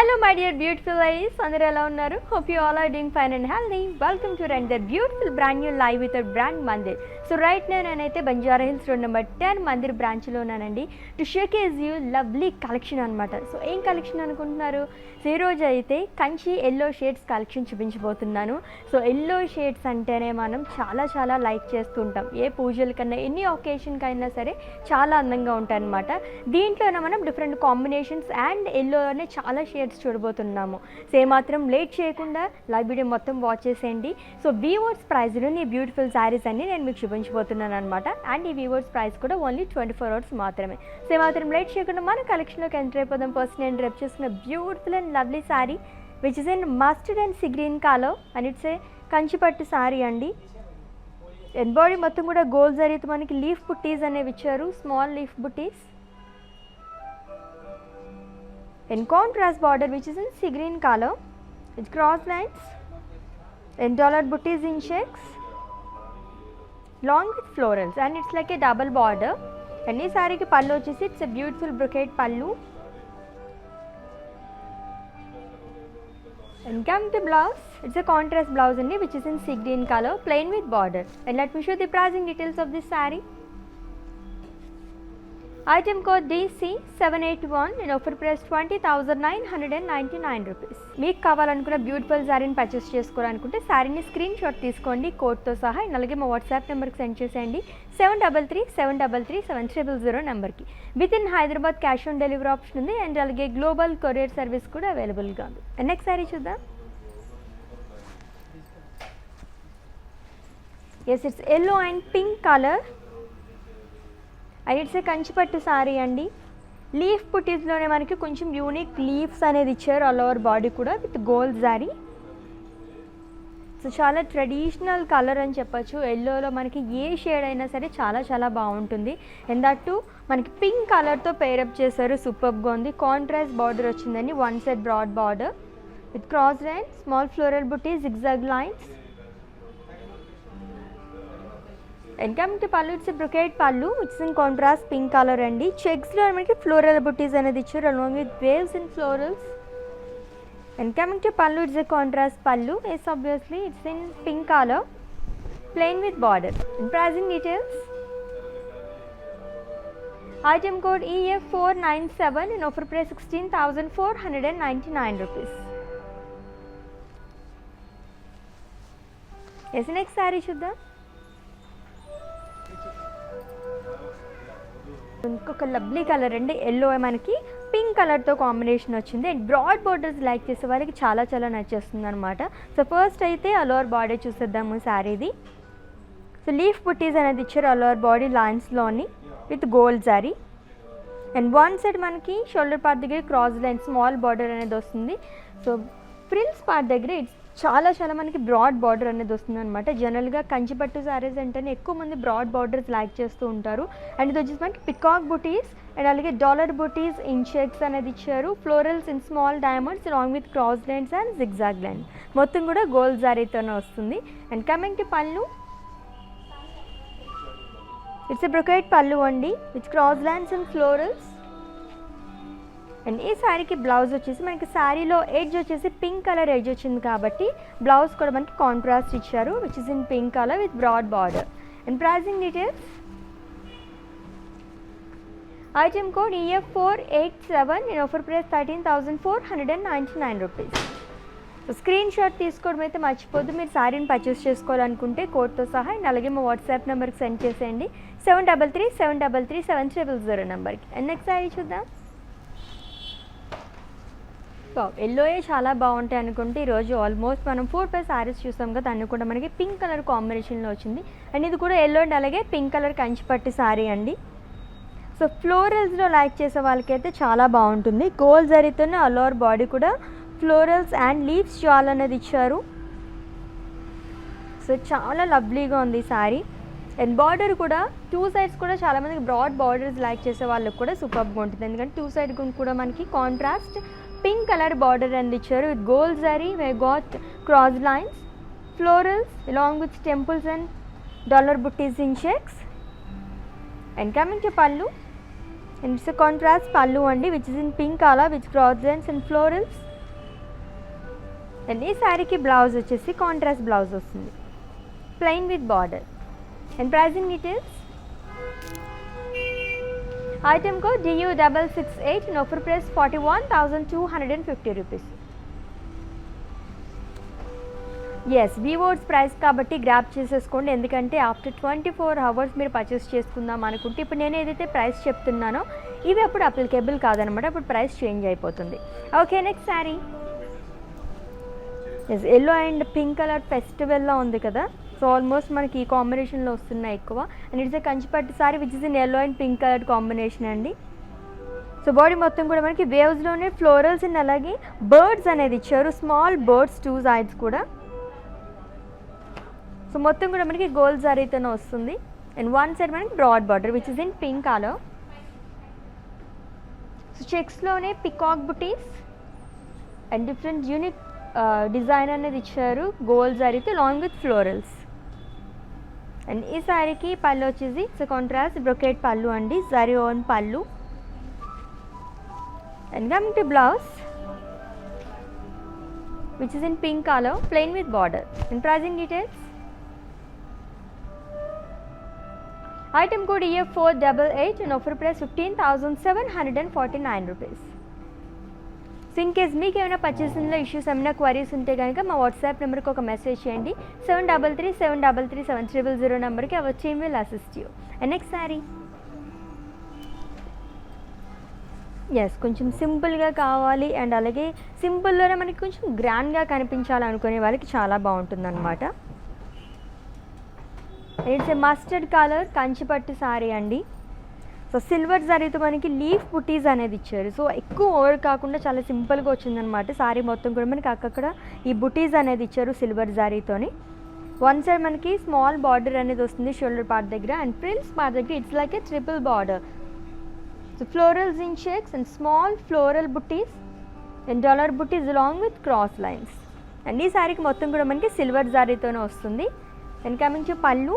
Hello my dear beautiful ladies, అందరూ ఎలా ఉన్నారు? Hope you all are doing fine and healthy. Welcome to another beautiful brand new live with our brand Mandir. So right now నేనైతే Banjara Hills road number 10 Mandir బ్రాంచ్లో ఉన్నానండి to showcase you lovely collection అనమాట. So ఏం collection అనుకుంటున్నారు? So ఈరోజు అయితే Kanchi yellow shades collection చూపించబోతున్నాను. So yellow shades అంటేనే మనం చాలా లైక్ చేస్తుంటాం. ఏ పూజల కన్నా ఎన్ని ఒకేషన్కి అయినా సరే చాలా అందంగా ఉంటాయి అనమాట. దీంట్లోనే మనం డిఫరెంట్ కాంబినేషన్స్ అండ్ ఎల్లోనే చాలా షేడ్స్ చూడబోతున్నాము. సో ఏమాత్రం లేట్ చేయకుండా లైవ్ వీడియో మొత్తం వాచ్ చేసేయండి. సో వీవర్స్ ప్రైస్లోని ఈ బ్యూటిఫుల్ శారీస్ అన్ని నేను మీకు చూపించబోతున్నాను అనమాట. అండ్ ఈ వీవర్స్ ప్రైస్ కూడా ఓన్లీ 24 hours మాత్రమే. సో ఏమాత్రం లేట్ చేయకుండా మన కలెక్షన్లోకి ఎంటర్ అయిపోదాం. ఫస్ట్ నేను రేపు చేసుకున్న beautiful and lovely sari which is in mustard and sea green colour and it's a Kanchipattu sari అండి. ఎంబాడీ మొత్తం కూడా గోల్డ్ జరీతో మనకి లీఫ్ బుట్టీస్ అనేవి ఇచ్చారు, small leaf buttis. In contrast border which is in sea green color, it's cross lines and dollar booties in checks long with florals and it's like a double border. And this saree ki pallu vachesi it's a beautiful brocade pallu. And come to blouse, it's a contrast blouse only which is in sea green color plain with border. And let me show the pricing details of this saree. Item code DC781 and offer price 20,999 rupees. మీకు కావాలనుకున్న beautiful శారీని purchase చేసుకోవాలనుకుంటే శారీని screen shot తీసుకోండి కోడ్తో సహా. అలాగే మా వాట్సాప్ నెంబర్కి సెండ్ చేసేయండి 7337337300 నెంబర్కి. With in Hyderabad cash on delivery option ఉంది అండ్ అలాగే గ్లోబల్ కొరియర్ సర్వీస్ కూడా అవైలబుల్గా ఉంది. నెక్స్ట్ శారీ చూద్దాం. Yes it's yellow and pink colour and it's a Kanchipattu sari అండి. లీఫ్ పుట్టీస్లోనే మనకి కొంచెం యూనిక్ లీవ్స్ అనేది ఇచ్చారు ఆల్ ఓవర్ బాడీ కూడా విత్ గోల్డ్ శారీ. సో చాలా ట్రెడిషనల్ కలర్ అని చెప్పచ్చు. ఎల్లోలో మనకి ఏ షేడ్ అయినా సరే చాలా బాగుంటుంది. అండ్ దట్ మనకి పింక్ కలర్తో పేరప్ చేశారు, సూపర్గా ఉంది. కాంట్రాస్ట్ బార్డర్ వచ్చిందండి, one side broad border with cross line, small floral butti, zigzag lines. And coming to pallu, it's a brocade pallu which is in contrast pink color అండి. చెక్స్లో మనకి floral buttis అనేది ఇచ్చారు along with waves and florals. And coming to pallu, it's a contrast pallu. Yes, obviously it's in pink color plain with border. And pricing details. Item code EF497 and offer price 16,499 rupees. Yes, next saree చూద్దాం. ఇంకొక lovely colour అండి, yellow మనకి pink కలర్తో combination వచ్చింది. And broad borders like చేసే వాళ్ళకి చాలా నచ్చేస్తుంది అనమాట. సో ఫస్ట్ అయితే అలోవర్ బాడీ చూసేద్దాము శారీది. సో లీఫ్ బుట్టీస్ అనేది ఇచ్చారు అలోవర్ బాడీ లైన్స్లోని with gold sari. And one side మనకి షోల్డర్ పార్ట్ దగ్గర క్రాస్ లైన్ స్మాల్ బార్డర్ అనేది వస్తుంది. సో ఫ్రిల్స్ పార్ట్ దగ్గర ఇట్స్ చాలా మనకి బ్రాడ్ బార్డర్ అనేది వస్తుంది అనమాట. జనరల్గా కంచిపట్టు శారీస్ అంటేనే ఎక్కువ మంది బ్రాడ్ బార్డర్స్ లైక్ చేస్తూ ఉంటారు. అండ్ ఇది వచ్చేసి మనకి పికాక్ బుటీస్ అండ్ అలాగే డాలర్ బుటీస్ ఇన్ చెక్స్ అనేది ఇచ్చారు, florals in small diamonds along with cross lines and zigzag line. మొత్తం కూడా గోల్డ్ శారీతోనే వస్తుంది. And coming to pallu, it's a brocade పళ్ళు అండి with cross lines and florals. And ఈ శారీకి బ్లౌజ్ వచ్చేసి మనకి శారీలో ఎడ్జ్ వచ్చేసి పింక్ కలర్ ఎడ్జ్ వచ్చింది కాబట్టి బ్లౌజ్ కూడా మనకి కాంట్రాస్ట్ ఇచ్చారు which is in pink colour with broad border. And pricing details. Item code EF487 and offer price 13,499 rupees. So screenshot తీసుకోవడం అయితే మర్చిపోద్దు. మీరు శారీని పర్చేస్ చేసుకోవాలనుకుంటే కోడ్తో సహా అండ్ అలాగే మా వాట్సాప్ నెంబర్కి సెండ్ చేసేయండి 7337337300 నెంబర్కి. అండ్ నెక్స్ట్ శారీ చూద్దాం. ఎల్లోయే చాలా బాగుంటాయి అనుకుంటే ఈరోజు ఆల్మోస్ట్ మనం 4-5 శారీస్ చూసాం కదా, అన్నీ కూడా మనకి పింక్ కలర్ కాంబినేషన్లో వచ్చింది. అండ్ ఇది కూడా ఎల్లో అండ్ అలాగే పింక్ కలర్ కంచిపట్టు శారీ అండి. సో ఫ్లోరల్స్లో లైక్ చేసే వాళ్ళకైతే చాలా బాగుంటుంది. గోల్డ్ జరీతోనే ఆల్ ఓవర్ బాడీ కూడా ఫ్లోరల్స్ అండ్ లీవ్స్ జాల్ అనేది ఇచ్చారు. సో చాలా లవ్లీగా ఉంది ఈ శారీ. అండ్ బార్డర్ కూడా 2 sides కూడా చాలామందికి బ్రాడ్ బార్డర్స్ లైక్ చేసే వాళ్ళకి కూడా సూపర్గా ఉంటుంది. ఎందుకంటే 2 sides కూడా మనకి కాంట్రాస్ట్ పింక్ కలర్ బార్డర్ అనేది ఇచ్చారు with gold zari. We got cross lines, florals along with temples and dollar buttis in checks. And coming to pallu, and it's a contrast pallu andi which is in pink color with cross lines and florals. And ఈ శారీకి blouse వచ్చేసి contrast blouse వస్తుంది, plain with border. And pricing details, item code DU668 and offer price 41,250 rupees. Yes weavers price కాబట్టి grab చేసేసుకోండి, ఎందుకంటే after 24 hours మీరు purchase చేసుకుందాం అనుకుంటే ఇప్పుడు నేను ఏదైతే ప్రైస్ చెప్తున్నానో ఇవి అప్పుడు అప్లికేబుల్ కాదనమాట, అప్పుడు ప్రైస్ చేంజ్ అయిపోతుంది. Okay, next sari. Yes, yellow and pink colour ఫెస్టివల్లో ఉంది కదా, సో ఆల్మోస్ట్ మనకి ఈ కాంబినేషన్లో వస్తున్నాయి ఎక్కువ. And it's a Kanchipattu sari which is in yellow and pink colour combination అండి. సో బాడీ మొత్తం కూడా మనకి వేవ్స్లోనే ఫ్లోరల్స్ అండ్ అలాగే బర్డ్స్ అనేది ఇచ్చారు, స్మాల్ బర్డ్స్ 2 sides కూడా. సో మొత్తం కూడా మనకి గోల్డ్ జరీతోనే వస్తుంది. అండ్ వన్ సైడ్ మనకి broad border which is in pink colour. So చెక్స్లోనే peacock buttis and different unique design అనేది ఇచ్చారు గోల్డ్ జరీతో లాంగ్ విత్ ఫ్లోరల్స్. అండ్ ఈ శారీకి పళ్ళు వచ్చేసి ఇట్స్ కాంట్రాస్ట్ బ్రొకేట్ పళ్ళు అండి, జరీ ఓన్ పళ్ళు. And coming to blouse which is in pink colour, plain with border. And pricing details, item code EF488 and offer price 15,749 rupees. So in case మీకు ఏమైనా పర్చేసింగ్లో issues ఏమైనా క్వరీస్ ఉంటే కనుక మా వాట్సాప్ నెంబర్కి ఒక మెసేజ్ చేయండి, 7337337300 నెంబర్కి వచ్చి will assist you. And next sari. Yes, కొంచెం సింపుల్గా కావాలి అండ్ అలాగే సింపుల్లోనే మనకి కొంచెం గ్రాండ్గా కనిపించాలనుకునే వాళ్ళకి చాలా బాగుంటుంది అనమాట. It's a mustard colour Kanchipattu sorry అండి. సో సిల్వర్ జరీతో మనకి లీఫ్ బుటీస్ అనేది ఇచ్చారు, సో ఎక్కువ ఓవర్ కాకుండా చాలా సింపుల్గా వచ్చిందనమాట. సారీ మొత్తం కూడా మనకి అక్కడ ఈ బుటీస్ అనేది ఇచ్చారు సిల్వర్ జరీతోని. వన్ సైడ్ మనకి స్మాల్ బార్డర్ అనేది వస్తుంది షోల్డర్ పార్ట్ దగ్గర, అండ్ ఫ్రిల్స్ పార్ట్ దగ్గర it's like A triple border. So florals in shakes and small floral buttis and dollar buttis along with cross lines. And ఈ సారీకి మొత్తం కూడా మనకి సిల్వర్ జరీతోనే వస్తుంది. And coming to pallu,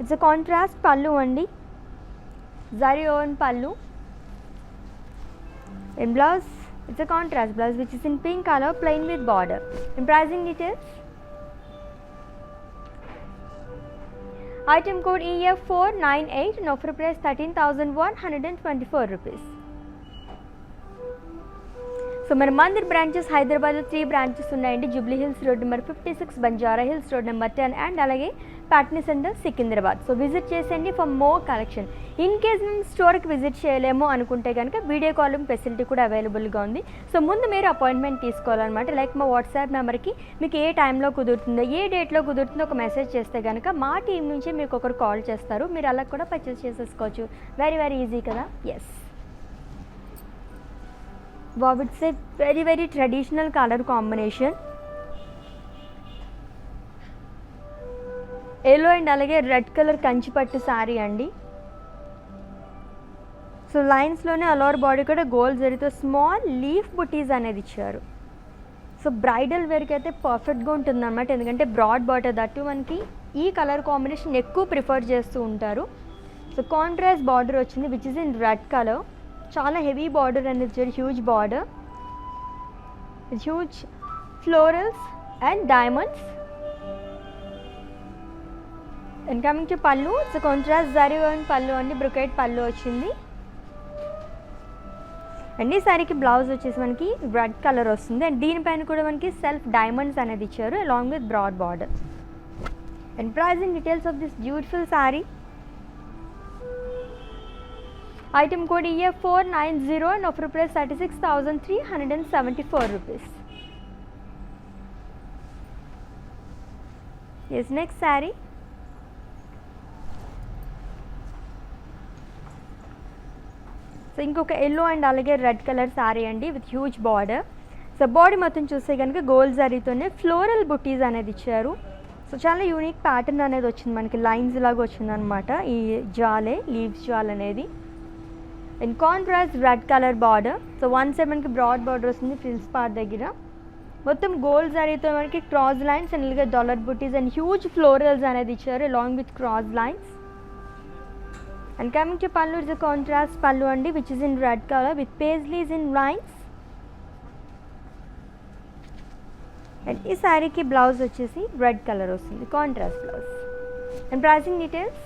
it's a contrast పళ్ళు అండి, జరీ ఓన్ పళ్ళు. And blouse it's a contrast blouse which is in pink colour, plain with border. And pricing details, item code EF498 and offer price 13,124 rupees. So మన Mandir branches హైదరాబాద్లో 3 branches ఉన్నాయండి. Jubilee Hills road number 56, Banjara Hills road number 10 and అలాగే Patny Centre Secunderabad. So visit చేసేయండి for more collection. In case మేము స్టోర్కి visit చేయలేము అనుకుంటే కనుక వీడియో కాలింగ్ ఫెసిలిటీ కూడా అవైలబుల్గా ఉంది. సో ముందు మీరు అపాయింట్మెంట్ తీసుకోవాలన్నమాట. లైక్ మా వాట్సాప్ నెంబర్కి మీకు ఏ టైంలో కుదురుతుందో ఏ డేట్లో కుదురుతుందో ఒక మెసేజ్ చేస్తే కనుక మా టీం నుంచి మీకు ఒకరు కాల్ చేస్తారు, మీరు అలా కూడా పర్చేస్ చేసేసుకోవచ్చు. వెరీ వెరీ ఈజీ కదా. Yes, wow, it's a very very traditional color combination. Yellow and అలాగే రెడ్ కలర్ కంచిపట్టు శారీ అండి. సో లైన్స్లోనే అలోర్ బాడీ కూడా గోల్డ్ జరీతో స్మాల్ లీఫ్ బుటీస్ అనేది ఇచ్చారు. సో బ్రైడల్ వేర్కి అయితే పర్ఫెక్ట్గా ఉంటుంది అనమాట, ఎందుకంటే బ్రాడ్ బార్డర్ దట్టు మనకి ఈ కలర్ కాంబినేషన్ ఎక్కువ ప్రిఫర్ చేస్తూ ఉంటారు. సో కాంట్రాస్ట్ బార్డర్ వచ్చింది which is in red colour, చాలా హెవీ బార్డర్ అనేది ఇచ్చారు, huge border, huge florals and diamonds. And coming to పళ్ళు, సో కాంట్రాస్ట్ జరీ అండ్ పళ్ళు అండి, బ్రొకెట్ పళ్ళు వచ్చింది. అండ్ ఈ శారీకి బ్లౌజ్ వచ్చేసి మనకి రెడ్ కలర్ వస్తుంది, అండ్ దీనిపైన కూడా మనకి సెల్ఫ్ డైమండ్స్ అనేది ఇచ్చారు along with broad border. And pricing details of this beautiful sari, item code EF490 and offer price 36,374 rupees. Yes, next saree. So ఇంకొక ఎల్లో అండ్ అలాగే రెడ్ కలర్ శారీ అండి with huge border. So body మొత్తం చూస్తే కనుక gold జరీతోనే floral బుటీస్ అనేది ఇచ్చారు. So చాలా unique pattern అనేది వచ్చింది మనకి, లైన్స్ లాగా వచ్చిందనమాట ఈ జాలే, లీవ్స్ జాల్ అనేది. And contrast red colour border. So one side మనకి బ్రాడ్ బార్డర్ వస్తుంది ఫ్రిల్స్ పార్ట్ దగ్గర, మొత్తం గోల్డ్ జరీతో మనకి క్రాస్ లైన్స్ అండ్ అలాగే dollar buttis and huge florals అనేది ఇచ్చారు along with cross lines. And coming to pallu, it's contrast పళ్ళు అండి which is in red colour with paisleys in lines. And ఈ శారీకి బ్లౌజ్ వచ్చేసి రెడ్ కలర్ వస్తుంది, contrast blouse. And pricing details,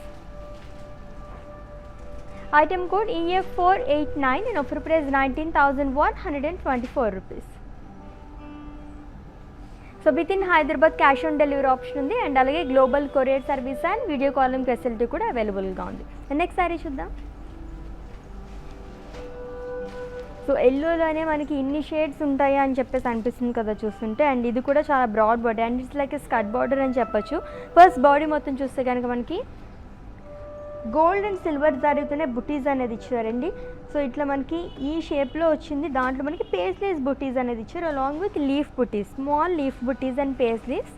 item code EF489 and offer price 19,124 rupees. So with in Hyderabad cash on delivery option ఉంది and అలాగే global courier service and video calling facility కూడా అవైలబుల్గా ఉంది. Next sari చూద్దాం. So ఎల్లోలోనే మనకి ఇన్ని shades ఉంటాయా అని చెప్పేసి అనిపిస్తుంది కదా చూస్తుంటే. అండ్ ఇది కూడా చాలా broad body and it's like skirt border అని చెప్పొచ్చు. ఫస్ట్ బాడీ మొత్తం చూస్తే కనుక మనకి గోల్డ్ అండ్ సిల్వర్ జరీతోనే బుటీస్ అనేది ఇచ్చారండి. సో ఇట్లా మనకి ఈ షేప్లో వచ్చింది, దాంట్లో మనకి పేస్లీస్ బుటీస్ అనేది ఇచ్చారు along with leaf buttis, small leaf buttis and paisleys.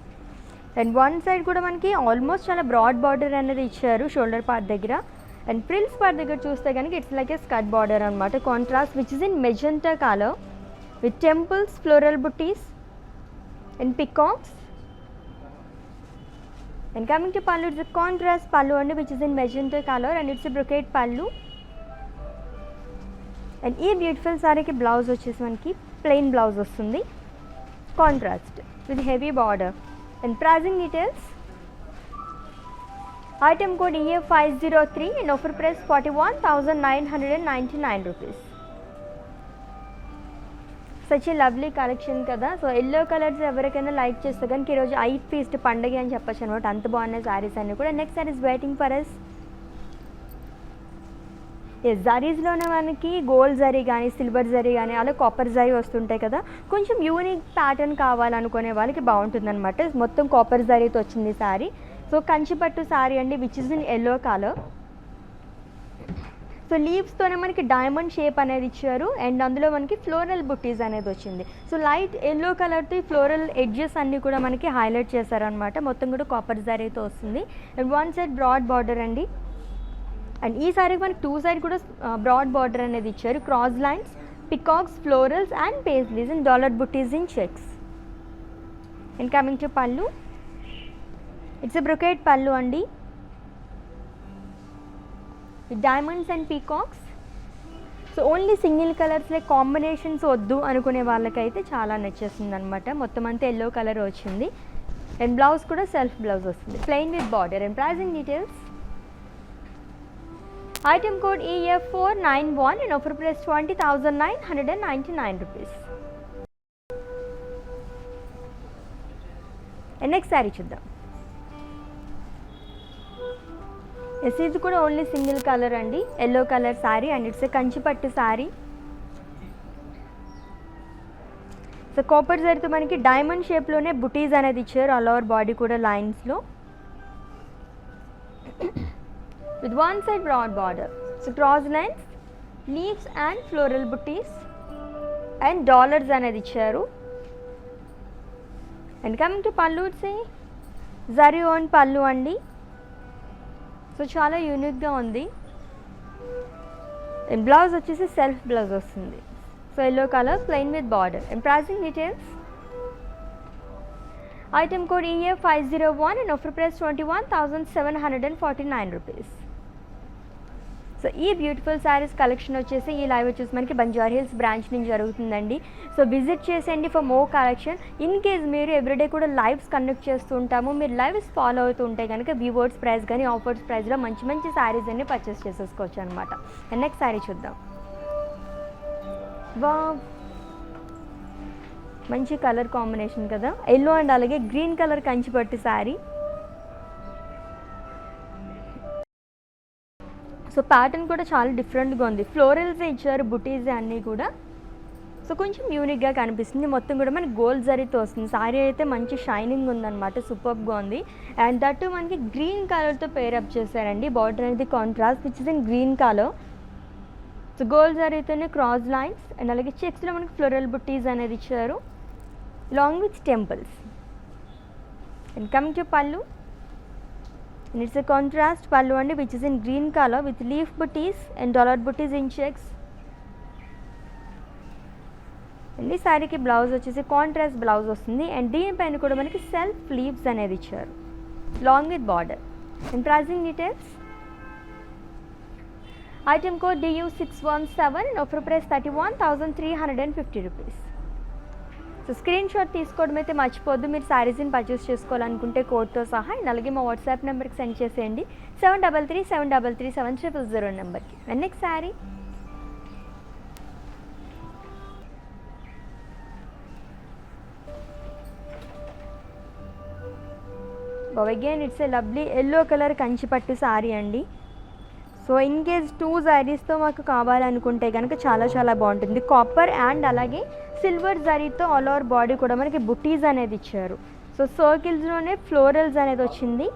And one side కూడా మనకి ఆల్మోస్ట్ చాలా బ్రాడ్ బార్డర్ అనేది ఇచ్చారు షోల్డర్ పార్ట్ దగ్గర. అండ్ ఫ్రిల్స్ పార్ట్ దగ్గర చూస్తే కనుక it's like a skirt border అనమాట, contrast which is in magenta colour with temples, floral buttis and peacocks. And coming to pallu, it's a contrast pallu and which is in magenta color and it's a brocade pallu. And ee beautiful saree ki blouse vachesi manaki plain blouse vastundi, contrast with heavy border. And pricing details, item code EF503 and offer price 41,999 rupees. Such a lovely collection కదా. So yellow colours ఎవరికైనా like చేస్తే కనుక ఈరోజు I feast పండగ అని చెప్పచ్చు అనమాట, అంత బాగున్నాయి శారీస్ అన్నీ కూడా. Next saris waiting for us. Yes, జరీస్లోనే మనకి గోల్డ్ జరీ కానీ సిల్వర్ జరీ కానీ అలా కాపర్ జరీ వస్తుంటాయి కదా. కొంచెం యూనిక్ ప్యాటర్న్ కావాలనుకునే వాళ్ళకి బాగుంటుంది అనమాట. మొత్తం కాపర్ జరీతో వచ్చింది శారీ. సో కంచిపట్టు శారీ అండి which is in yellow colour. So లీవ్స్తోనే మనకి డైమండ్ షేప్ అనేది ఇచ్చారు అండ్ అందులో మనకి ఫ్లోరల్ బుట్టీస్ అనేది వచ్చింది. సో లైట్ ఎల్లో కలర్తో ఈ ఫ్లోరల్ ఎడ్జెస్ అన్నీ కూడా మనకి హైలైట్ చేశారనమాట. మొత్తం కూడా కాపర్ జరీతో వస్తుంది and one side broad border అండి. అండ్ ఈ సారీకి మనకి టూ సైడ్ కూడా బ్రాడ్ బార్డర్ అనేది ఇచ్చారు, cross lines, peacocks, florals and paisleys and dollar buttis in checks. And coming to pallu, it's a brocade పళ్ళు అండి, diamonds and peacocks. So only single కలర్స్లే కాంబినేషన్స్ వద్దు అనుకునే వాళ్ళకైతే చాలా నచ్చేస్తుంది అనమాట. మొత్తం అంతా ఎల్లో కలర్ వచ్చింది అండ్ బ్లౌజ్ కూడా సెల్ఫ్ బ్లౌజ్ వస్తుంది, plain with border. And pricing details, item code EF491 and offer price 20,999 rupees. And next sari చూద్దాం. ఎస్, ఇది కూడా ఓన్లీ సింగిల్ కలర్ అండి, yellow colour sari and it's a Kanchipattu sari. So copper జరీతో మనకి diamond షేప్లోనే బుటీస్ అనేది ఇచ్చారు ఆల్ ఓవర్ బాడీ కూడా లైన్స్లో with one side broad border. So cross lines, leaves and floral buttis and dollars అనేది ఇచ్చారు. And coming to pallu, it's a zari own pallu అండి. సో చాలా యూనిక్గా ఉంది అండ్ బ్లౌజ్ వచ్చేసి సెల్ఫ్ బ్లౌజ్ వస్తుంది. So yellow colour, plain with border. And pricing details, item code EF501 and offer price 21,749 rupees. So ఈ beautiful saris collection వచ్చేసి ఈ లైవ్ వచ్చేసి మనకి బంజారా హిల్స్ బ్రాంచ్ నుంచి జరుగుతుందండి. సో విజిట్ చేసేయండి for more collection. In case మీరు ఎవ్రీడే కూడా లైవ్స్ కండక్ట్ చేస్తూ ఉంటాము, మీరు లైవ్స్ ఫాలో అవుతూ ఉంటే కనుక వ్యూవర్స్ ప్రైస్ కానీ ఆఫర్స్ ప్రైస్లో మంచి మంచి శారీస్ అన్ని పర్చేస్ చేసేసుకోవచ్చు అనమాట. అండ్ నెక్స్ట్ శారీ చూద్దాం. వావ్, మంచి కలర్ కాంబినేషన్ కదా, ఎల్లో అండ్ అలాగే green colour Kanchipattu sari. So pattern కూడా చాలా డిఫరెంట్గా ఉంది, ఫ్లోరల్సే ఇచ్చారు, బుటీస్ అన్నీ కూడా. సో కొంచెం యూనిక్గా కనిపిస్తుంది. మొత్తం కూడా మనకి గోల్డ్ జరీతో వస్తుంది. శారీ అయితే మంచి షైనింగ్ ఉందన్నమాట, సూపర్గా ఉంది. అండ్ దట్టు మనకి గ్రీన్ కలర్తో పేరప్ చేశారండి. బార్డర్ అనేది contrast which is in green colour. So gold జరీతోనే క్రాస్ లైన్స్ అండ్ అలాగే చెక్స్లో మనకి ఫ్లోరల్ బుట్టీస్ అనేది ఇచ్చారు long with temples. And coming to pallu, and it's a contrast pallu and which is in green color with leaf booties and dollar booties in checks. And this saree ki blouse vachesi contrast blouse vastundi and deen paina kuda manaki self leaves anedi icharu long with border. And pricing details, item code DU617 and offer price 31,350 rupees. So screenshot తీసుకోవడం అయితే మర్చిపోద్దు. మీరు శారీస్ని purchase చేసుకోవాలనుకుంటే కోడ్తో సహా and అలాగే మా WhatsApp నెంబర్కి సెండ్ చేసేయండి 7337337000 నెంబర్కి. And next sari again it's a lovely yellow colour Kanchipattu sari అండి. సో ఇన్ కేస్ 2 శారీస్తో మాకు కావాలనుకుంటే కనుక చాలా చాలా బాగుంటుంది. కాపర్ అండ్ అలాగే సిల్వర్ జరీతో ఆల్ ఓవర్ బాడీ కూడా మనకి బుటీస్ అనేది ఇచ్చారు. సో సర్కిల్స్లోనే ఫ్లోరల్స్ అనేది వచ్చింది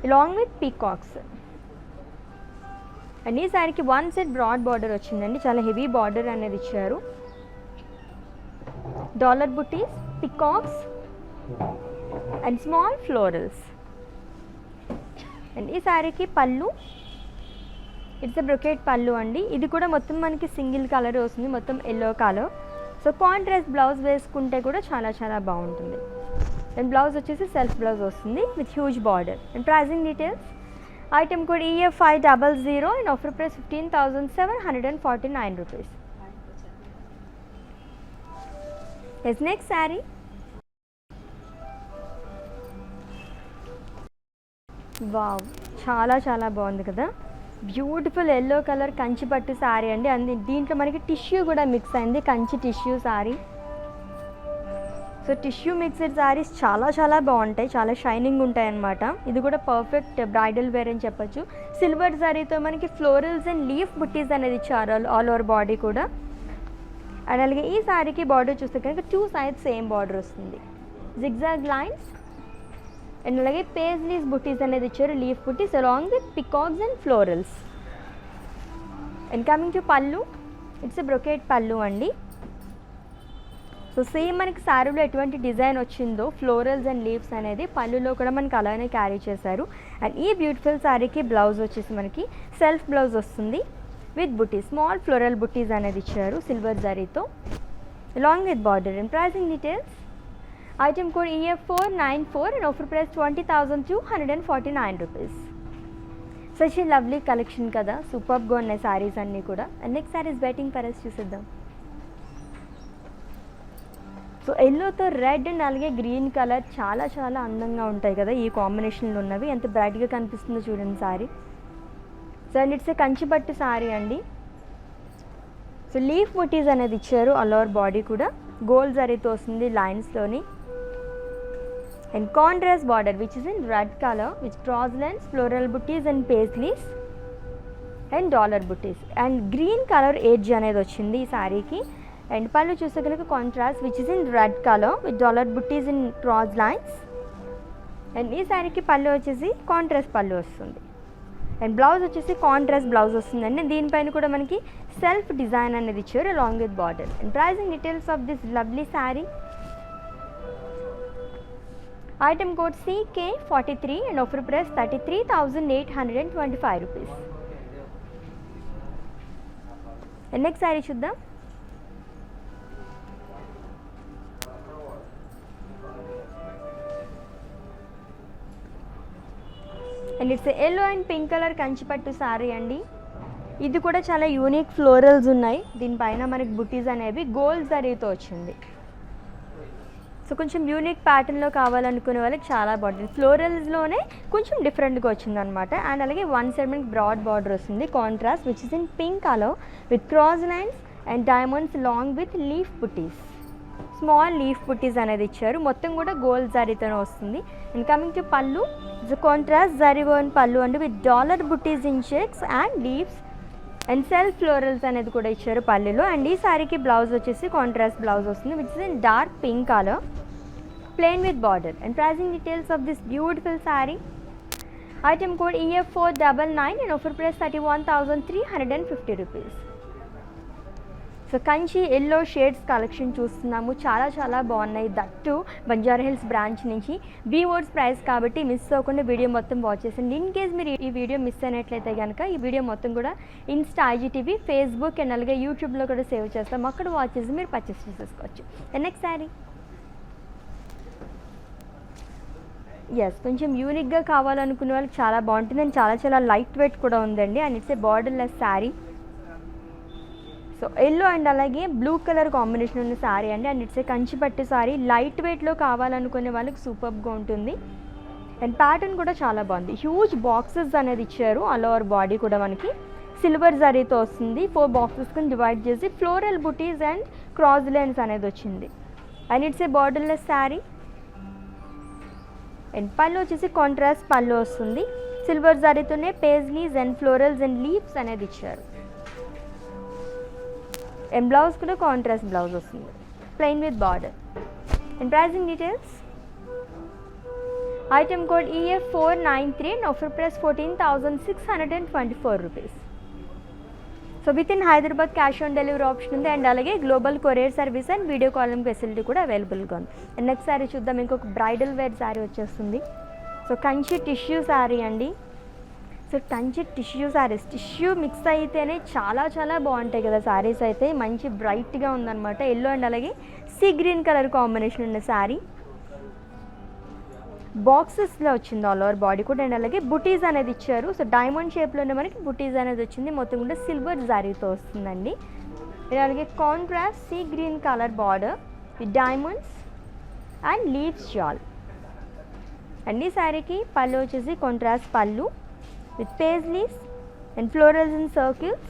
అలాంగ్ విత్ పీకాక్స్. అండ్ ఈ శారీకి 1 సెట్ బ్రాడ్ బార్డర్ వచ్చిందండి. చాలా హెవీ బార్డర్ అనేది ఇచ్చారు. Dollar buttis, peacocks and small florals. And ఈ శారీకి పళ్ళు, ఇట్స్ ఎ బ్రొకేట్ పళ్ళు అండి. ఇది కూడా మొత్తం మనకి సింగిల్ కలర్ వస్తుంది, మొత్తం yellow colour. So contrast blouse వేసుకుంటే కూడా చాలా చాలా బాగుంటుంది. అండ్ బ్లౌజ్ వచ్చేసి సెల్ఫ్ బ్లౌజ్ వస్తుంది with huge border. And pricing details, item code EF500 and offer price 15,749 rupees. Yes next sari wow, చాలా చాలా బాగుంది కదా. Beautiful yellow colour Kanchipattu sari అండి. దీంట్లో మనకి టిష్యూ కూడా మిక్స్ అయింది, Kanchi tissue sari. So tissue mixed saris చాలా చాలా బాగుంటాయి, చాలా షైనింగ్ ఉంటాయి అన్నమాట. ఇది కూడా పర్ఫెక్ట్ బ్రైడల్ వేర్ అని చెప్పొచ్చు. సిల్వర్ శారీతో మనకి ఫ్లోరల్స్ అండ్ లీఫ్ బుట్టీస్ అనేది ఇచ్చారు ఆల్ ఓవర్ బాడీ కూడా. అండ్ అలాగే ఈ శారీకి బార్డర్ చూస్తే కనుక 2 సైడ్స్ సేమ్ బార్డర్ వస్తుంది, జిగ్జాగ్ లైన్స్. అండ్ అలాగే పేజ్లీస్ బుట్టీస్ అనేది ఇచ్చారు, leaf buttis along with peacocks and florals. And coming to pallu, it's a brocade పళ్ళు అండి. సో సేమ్ మనకి శారీలో ఎటువంటి డిజైన్ వచ్చిందో ఫ్లోరల్స్ అండ్ లీవ్స్ అనేది పళ్ళులో కూడా మనకి అలానే క్యారీ చేశారు. అండ్ ఈ బ్యూటిఫుల్ శారీకి బ్లౌజ్ వచ్చేసి మనకి సెల్ఫ్ బ్లౌజ్ వస్తుంది with buttis, small floral buttis అనేది ఇచ్చారు సిల్వర్ జరీతో along with border. And pricing details, item code EF494 and offer price 20,249 rupees. Such a lovely collection కదా, సూపర్గా ఉన్నాయి శారీస్ అన్నీ కూడా. And next saris waiting for us చూసిద్దాం. సో ఎల్లోతో రెడ్ అండ్ అలాగే గ్రీన్ కలర్ చాలా చాలా అందంగా ఉంటాయి కదా ఈ కాంబినేషన్లో ఉన్నవి. ఎంత బ్రైట్గా కనిపిస్తుందో చూడండి శారీ. So and it's a Kanchipattu sari అండి. సో లీఫ్ బుటీస్ అనేది ఇచ్చారు ఆల్ ఓవర్ బాడీ కూడా, గోల్డ్ జరీతో వస్తుంది లైన్స్లోని. And contrast border which is in red colour with cross lines, floral buttis and paisleys and dollar buttis. And green colour edge అనేది వచ్చింది ఈ శారీకి. అండ్ పళ్ళు చూస్తే కనుక contrast which is in red colour with dollar buttis in cross lines. And ఈ శారీకి పళ్ళు వచ్చేసి contrast పళ్ళు వస్తుంది. అండ్ బ్లౌజ్ వచ్చేసి కాంట్రాస్ట్ బ్లౌజ్ వస్తుందండి. దీనిపైన కూడా మనకి సెల్ఫ్ డిజైన్ అనేది ఇచ్చారు along with border. And pricing details of this lovely sari, item code CK43 and offer price 33,825 rupees. And next sari చూద్దాం. And it's yellow and pink colour Kanchipattu sari అండి. ఇది కూడా చాలా యూనిక్ ఫ్లోరల్స్ ఉన్నాయి. దీనిపైన మనకి బుటీస్ అనేవి గోల్డ్ జరీతో వచ్చింది. సో కొంచెం యూనిక్ ప్యాటర్న్లో కావాలనుకునే వాళ్ళకి చాలా బాగుంటుంది. ఫ్లోరల్స్లోనే కొంచెం డిఫరెంట్గా వచ్చిందనమాట. అండ్ అలాగే 1 సైడ్ మనకి బ్రాడ్ బార్డర్ వస్తుంది contrast which is in pink colour with cross lines and diamonds long with leaf buttis, small leaf బుటీస్ అనేది ఇచ్చారు. మొత్తం కూడా గోల్డ్ జరీతోనే వస్తుంది. And coming to pallu, it's contrast zari వర్న్ పళ్ళు అండి with dollar buttis in checks and leaves and self florals అనేది కూడా ఇచ్చారు పళ్ళులో. అండ్ ఈ శారీకి బ్లౌజ్ వచ్చేసి కాంట్రాస్ట్ బ్లౌజ్ వస్తుంది which is in dark pink colour plain with border. And pricing details of this beautiful sari, item code EF499 and offer price 31,350 rupees. So Kanchi yellow shades collection చూస్తున్నాము, చాలా చాలా బాగున్నాయి. దట్టు బంజారా హిల్స్ బ్రాంచ్ నుంచి weavers price కాబట్టి miss అవ్వకుండా video మొత్తం watch చేయండి. In case మీరు ఈ వీడియో మిస్ అయినట్లయితే కనుక ఈ వీడియో మొత్తం కూడా ఇన్స్టా, IGTV, ఫేస్బుక్ అండ్ అలాగే యూట్యూబ్లో కూడా సేవ్ చేస్తాం. అక్కడ వాచ్ చేసి మీరు పర్చేస్ చేసేసుకోవచ్చు. నెక్స్ట్ శారీ, ఎస్ కొంచెం యూనిక్గా కావాలనుకునే వాళ్ళకి చాలా బాగుంటుంది. అండ్ చాలా చాలా లైట్ వెయిట్ కూడా ఉందండి. And it's a borderless sari. So yellow and అలాగే బ్లూ కలర్ కాంబినేషన్ ఉన్న శారీ అండి. And it's a Kanchipattu sari. Light వెయిట్లో కావాలనుకునే వాళ్ళకి సూపర్గా ఉంటుంది. అండ్ ప్యాటర్న్ కూడా చాలా బాగుంది. హ్యూజ్ బాక్సెస్ అనేది ఇచ్చారు. ఆల్ ఓవర్ బాడీ కూడా మనకి సిల్వర్ జరీతో వస్తుంది. 4 బాక్సెస్ కింద డివైడ్ చేసి floral buttis and cross lines అనేది వచ్చింది. And it's a borderless sari. And పళ్ళు వచ్చేసి కాంట్రాస్ట్ పళ్ళు వస్తుంది. సిల్వర్ జరీతోనే paisleys and florals and leaves అనేది ఇచ్చారు. అండ్ బ్లౌజ్ కూడా కాంట్రాస్ట్ బ్లౌజ్ వస్తుంది, plain with border. And pricing details, item code EF493 and offer price 14,624 rupees. So with in Hyderabad cash on delivery option ఉంది. And అలాగే global courier service and video calling facility కూడా అవైలబుల్గా ఉంది. And next sari చూద్దాం. ఇంకొక bridal wear sari వచ్చేస్తుంది. So Kanchi tissue sari అండి. So Kanchi tissue saris, tissue mix అయితేనే చాలా చాలా బాగుంటాయి కదా శారీస్ అయితే. మంచి బ్రైట్గా ఉందన్నమాట. ఎల్లో అండ్ అలాగే సీ గ్రీన్ కలర్ కాంబినేషన్ ఉన్న శారీ. బాక్సెస్లో వచ్చింది ఆల్ ఓవర్ బాడీ కూడా. అండ్ అలాగే బుటీస్ అనేది ఇచ్చారు. సో డైమండ్ షేప్లోనే మనకి బుటీస్ అనేది వచ్చింది. మొత్తం కూడా సిల్వర్ జారీతో వస్తుందండి. అలాగే contrast sea green colour border with diamonds and leaves jaal. And ఈ శారీకి పళ్ళు వచ్చేసి contrast pallu with paisleys and florals and circles.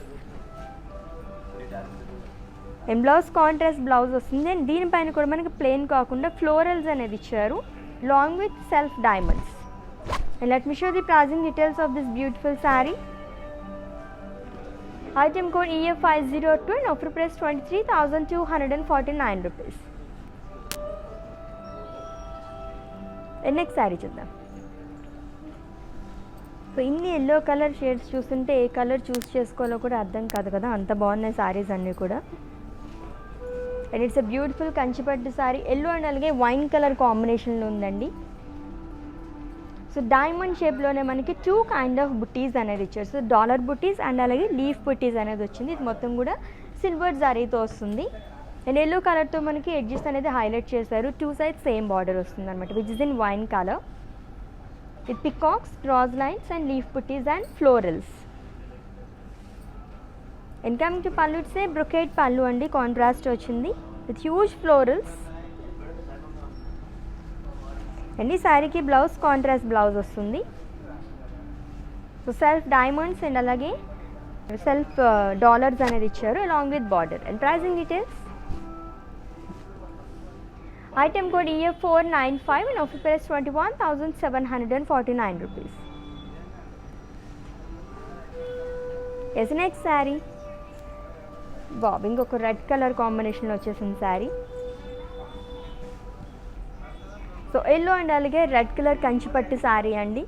And blouse contrast blouse వస్తుంది. అండ్ దీనిపైన కూడా మనకి ప్లెయిన్ కాకుండా ఫ్లోరల్స్ అనేది ఇచ్చారు along with self diamonds. And let me show the pricing details of this beautiful saree. Item code EF502 and offer price 23,249 rupees. And next saree చూద్దాం. So ఇన్ని yellow colour shades చూస్తుంటే ఏ colour చూస్ చేసుకోవాలో కూడా అర్థం కాదు కదా, అంత బాగున్నాయి సారీస్ అన్నీ కూడా. And it's a beautiful Kanchipattu sorry. Yellow and అలాగే వైన్ కలర్ కాంబినేషన్లో ఉందండి. సో డైమండ్ షేప్లోనే మనకి 2 కైండ్ ఆఫ్ బుటీస్ అనేది ఇచ్చారు. సో డాలర్ బుటీస్ అండ్ అలాగే లీఫ్ బుటీస్ అనేది వచ్చింది. ఇది మొత్తం కూడా సిల్వర్ జరీతో వస్తుంది. అండ్ ఎల్లో కలర్తో మనకి ఎడ్జెస్ అనేది హైలైట్ చేశారు. 2 సైడ్స్ సేమ్ బార్డర్ వస్తుంది అనమాట, which is in wine colour with peacocks, cross lines and leaf buttis and florals. And coming to pallu, it's a brocade పళ్ళు అండి. కాంట్రాస్ట్ వచ్చింది విత్ హ్యూజ్ ఫ్లోరల్స్. అండ్ ఈ శారీకి బ్లౌజ్ కాంట్రాస్ట్ బ్లౌజ్ వస్తుంది. So self diamonds and అలాగే self dollars అనేది ఇచ్చారు along with border. And pricing details, item code EF495 and offer price 21,749 rupees. Yes next sari. బాబ్ ఇంకొక రెడ్ కలర్ కాంబినేషన్లో వచ్చేసింది శారీ. సో ఎల్లో అండ్ అలాగే రెడ్ కలర్ కంచిపట్టు శారీ అండి.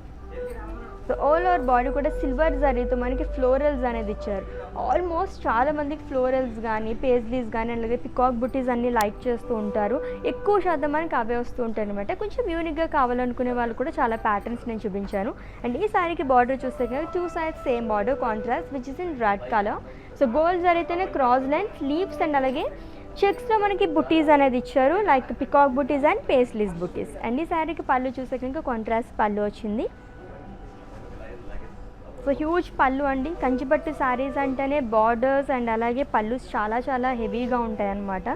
సో ఆల్ ఓవర్ బాడీ కూడా సిల్వర్ జరీతో మనకి ఫ్లోరల్స్ అనేది ఇచ్చారు. ఆల్మోస్ట్ చాలామందికి ఫ్లోరల్స్ కానీ పేజ్లీస్ కానీ అలాగే పికాక్ బుటీస్ అన్నీ లైక్ చేస్తూ ఉంటారు. ఎక్కువ శాతం మనకి అవే వస్తూ ఉంటాయి అనమాట. కొంచెం యూనిక్గా కావాలనుకునే వాళ్ళు కూడా చాలా ప్యాటర్న్స్ నేను చూపించాను. అండ్ ఈ శారీకి బార్డర్ చూస్తే కనుక 2 sides same border contrast which is in red colour. So gold జరీతోనే క్రాస్ లైన్స్, లీవ్స్ అండ్ అలాగే చెక్స్లో మనకి బుటీస్ అనేది ఇచ్చారు, like peacock buttis and paisleys buttis. And ఈ శారీకి పళ్ళు చూస్తే కనుక కాంట్రాస్ట్ పళ్ళు వచ్చింది. సో హ్యూజ్ పళ్ళు అండి. కంచిపట్టు శారీస్ అంటేనే బార్డర్స్ అండ్ అలాగే పళ్ళు చాలా చాలా హెవీగా ఉంటాయి అన్నమాట.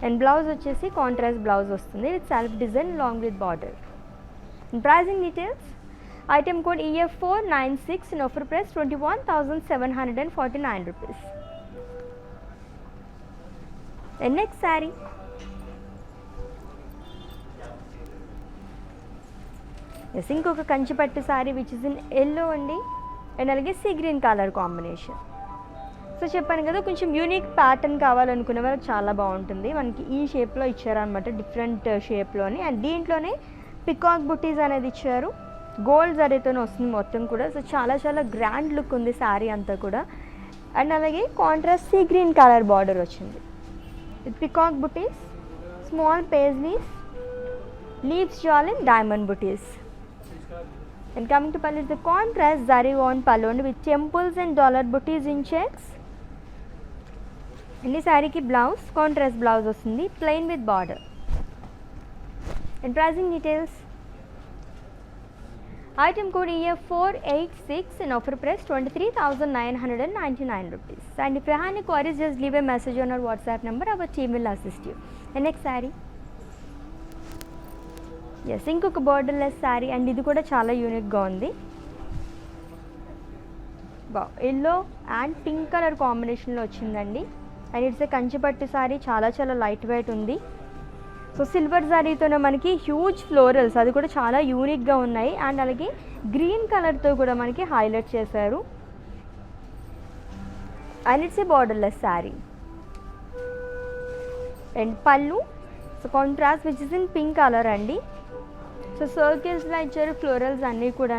అండ్ బ్లౌజ్ వచ్చేసి కాంట్రాస్ట్ బ్లౌజ్ వస్తుంది with self design long with border. And pricing details, item code EF496 and offer price 21,749 rupees. And next saree. Yes ఇంకొక Kanchipattu sari which is in yellow అండి అండ్ అలాగే sea green colour combination. So చెప్పాను కదా, కొంచెం unique pattern కావాలనుకునే వాళ్ళకి చాలా బాగుంటుంది. మనకి ఈ షేప్లో ఇచ్చారనమాట, డిఫరెంట్ షేప్లోని. అండ్ దీంట్లోనే పికాక్ బుటీస్ అనేది ఇచ్చారు, గోల్డ్ జరీతోనే వస్తుంది మొత్తం కూడా. సో చాలా చాలా గ్రాండ్ లుక్ ఉంది శారీ అంతా కూడా. అండ్ అలాగే contrast sea green colour border వచ్చింది with peacock buttis, small paisleys, leaves jaal and diamond buttis. And coming to pallu, the contrast zari on pallu with temples and dollar booties in checks. And this saree ki blouse contrast blouse vastundi plain with border. And pricing details, Item code EF486 and offer price 23,999 rupees. And if you have any queries, just leave a message on our WhatsApp number. Our team will assist you. The next saree. Yes, ఇంకొక borderless saree and ఇది కూడా చాలా యూనిక్గా ఉంది. Yellow and pink colour కాంబినేషన్లో వచ్చిందండి. And it's a Kanchipattu sorry, చాలా చాలా లైట్ వెయిట్ ఉంది. సో సిల్వర్ సారీతోనే మనకి హ్యూజ్ ఫ్లోరల్స్, అది కూడా చాలా యూనిక్గా ఉన్నాయి. అండ్ అలాగే గ్రీన్ కలర్తో కూడా మనకి హైలైట్ చేశారు. And it's a borderless sari. And pallu so contrast which is in pink colour అండి. సో సర్కిల్స్లో ఇచ్చారు ఫ్లోరల్స్ అన్నీ కూడా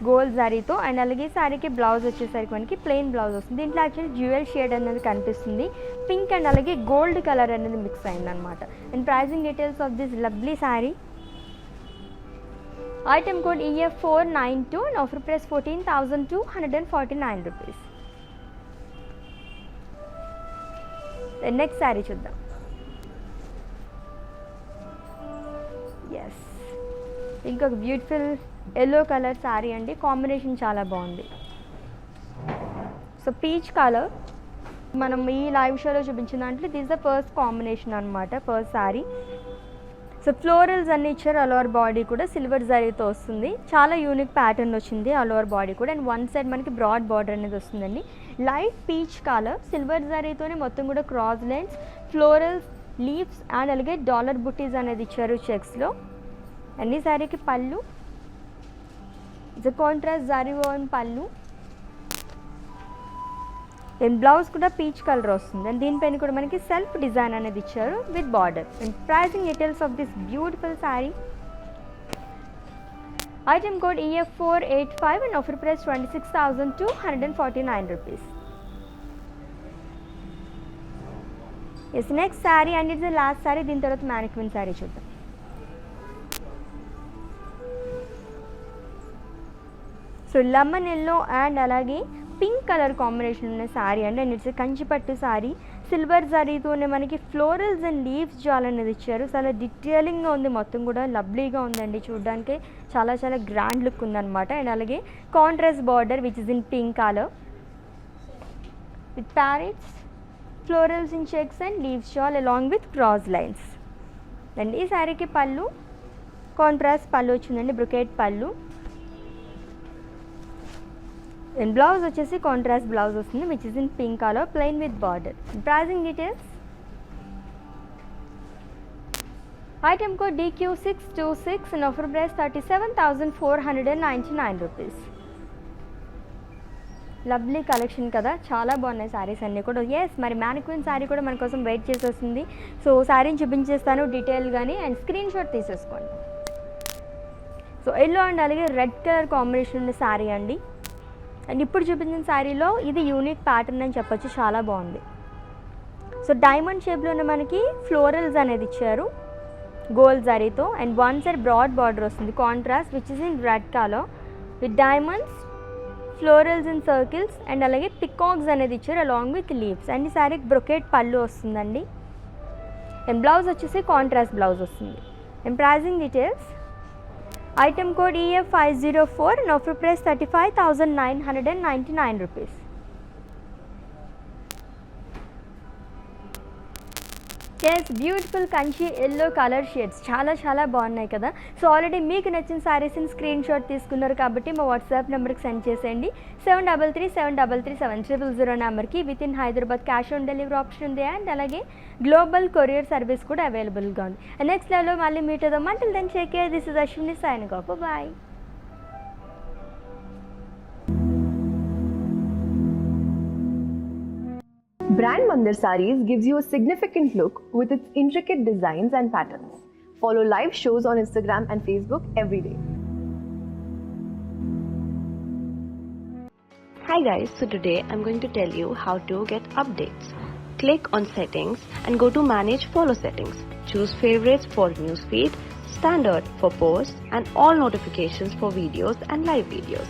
గోల్డ్ శారీతో. అండ్ అలాగే శారీకి బ్లౌజ్ వచ్చేసరికి మనకి ప్లెయిన్ బ్లౌజ్ వస్తుంది. దీంట్లో యాక్చువల్లీ జ్యువెల్ షేడ్ అనేది కనిపిస్తుంది. పింక్ అండ్ అలాగే గోల్డ్ కలర్ అనేది మిక్స్ అయిందనమాట. And pricing details of this lovely sari. Item code EF492 and offer price 14,249 rupees. Next sari చూద్దాం. ఎస్, ఇంకొక బ్యూటిఫుల్ ఎల్లో కలర్ శారీ అండి. కాంబినేషన్ చాలా బాగుంది. సో పీచ్ కలర్ మనం ఈ లైవ్ షోలో చూపించిన దాంట్లో దిస్ ద ఫస్ట్ కాంబినేషన్ అనమాట, ఫస్ట్ శారీ. సో ఫ్లోరల్స్ అన్నీ ఇచ్చారు. ఆల్ ఓవర్ బాడీ కూడా సిల్వర్ జరీతో వస్తుంది. చాలా యూనిక్ ప్యాటర్న్ వచ్చింది ఆల్ ఓవర్ బాడీ కూడా. అండ్ వన్ సైడ్ మనకి బ్రాడ్ బార్డర్ అనేది వస్తుందండి. లైట్ పీచ్ కలర్ సిల్వర్ జరీతోనే మొత్తం కూడా cross lines, florals, leaves and అలాగే డాలర్ బుటీస్ అనేది ఇచ్చారు చెక్స్లో. అండ్ ఈ శారీకి పళ్ళు ఇట్స్ కాంట్రాస్ట్ జరీ ఓన్ పళ్ళు. అండ్ బ్లౌజ్ కూడా పీచ్ కలర్ వస్తుంది. అండ్ దీనిపైన కూడా మనకి సెల్ఫ్ డిజైన్ అనేది ఇచ్చారు with border. And pricing details of this beautiful sari. Item code EF485 and offer price 26,249 rupees. Yes, next sari and it's the last sari. దీని తర్వాత మ్యానిక్విన్ శారీ చూద్దాం. సో లెమన్ ఎల్లో అండ్ అలాగే పింక్ కలర్ కాంబినేషన్ ఉన్న శారీ అండి. And it's Kanchipattu sari. Silver జరీతోనే మనకి florals and leaves జాల్ అనేది ఇచ్చారు. చాలా డీటెయిలింగ్గా ఉంది, మొత్తం కూడా లవ్లీగా ఉందండి. చూడడానికి చాలా చాలా గ్రాండ్ లుక్ ఉందన్నమాట. అండ్ అలాగే contrast border which is in pink colour with parrots, florals in checks and leaves jaal along with cross lines. And ఈ శారీకి పళ్ళు కాంట్రాస్ట్ పళ్ళు వచ్చిందండి, బ్రొకేట్ పళ్ళు. అండ్ బ్లౌజ్ వచ్చేసి కాంట్రాస్ట్ బ్లౌజ్ వస్తుంది which is in pink colour plain with border. Pricing details. Item code DQ626 and offer price 37,499 rupees. Lovely collection కదా, చాలా బాగున్నాయి శారీస్ అన్నీ కూడా. ఎస్, మరి మ్యానిక్విన్ శారీ కూడా మన కోసం వెయిట్ చేసేస్తుంది. సో శారీని చూపించేస్తాను డీటెయిల్ కానీ, అండ్ స్క్రీన్ షాట్ తీసేసుకోండి. సో ఎల్లో అండ్ అలాగే రెడ్ కలర్ కాంబినేషన్ ఉన్న శారీ అండి. అండ్ ఇప్పుడు చూపించిన శారీలో ఇది యూనిక్ ప్యాటర్న్ అని చెప్పొచ్చు, చాలా బాగుంది. సో డైమండ్ షేప్లో ఉన్న మనకి ఫ్లోరల్స్ అనేది ఇచ్చారు గోల్డ్ జరీతో. And one side broad border వస్తుంది contrast which is in red colour with diamonds, florals in circles and అలాగే పికాక్స్ అనేది ఇచ్చారు అలాంగ్ విత్ లీవ్స్. అండ్ ఈ శారీకి బ్రొకేట్ పళ్ళు వస్తుందండి. అండ్ బ్లౌజ్ వచ్చేసి కాంట్రాస్ట్ బ్లౌజ్ వస్తుంది. And pricing details. Item code EF504 and offer price 35,999 rupees. Yes, beautiful Kanchi yellow colour shades చాలా చాలా బాగున్నాయి కదా. సో ఆల్రెడీ మీకు నచ్చిన శారీస్ని స్క్రీన్ షాట్ తీసుకున్నారు కాబట్టి మా వాట్సాప్ నెంబర్కి సెండ్ చేసేయండి. 7337337000 నెంబర్కి. With in Hyderabad cash on delivery option ఉంది. అండ్ అలాగే గ్లోబల్ కొరియర్ సర్వీస్ కూడా అవైలబుల్గా ఉంది. నెక్స్ట్ లెవెల్లో మళ్ళీ మీట్ అవుదాం. Until then take care. This is Ashwini signing off. Bye. Brand Mandir Sarees gives you a significant look with its intricate designs and patterns. Follow live shows on Instagram and Facebook every day. Hi guys, so today I'm going to tell you how to get updates. Click on settings and go to manage follow settings. Choose favorites for newsfeed, standard for posts and all notifications for videos and live videos.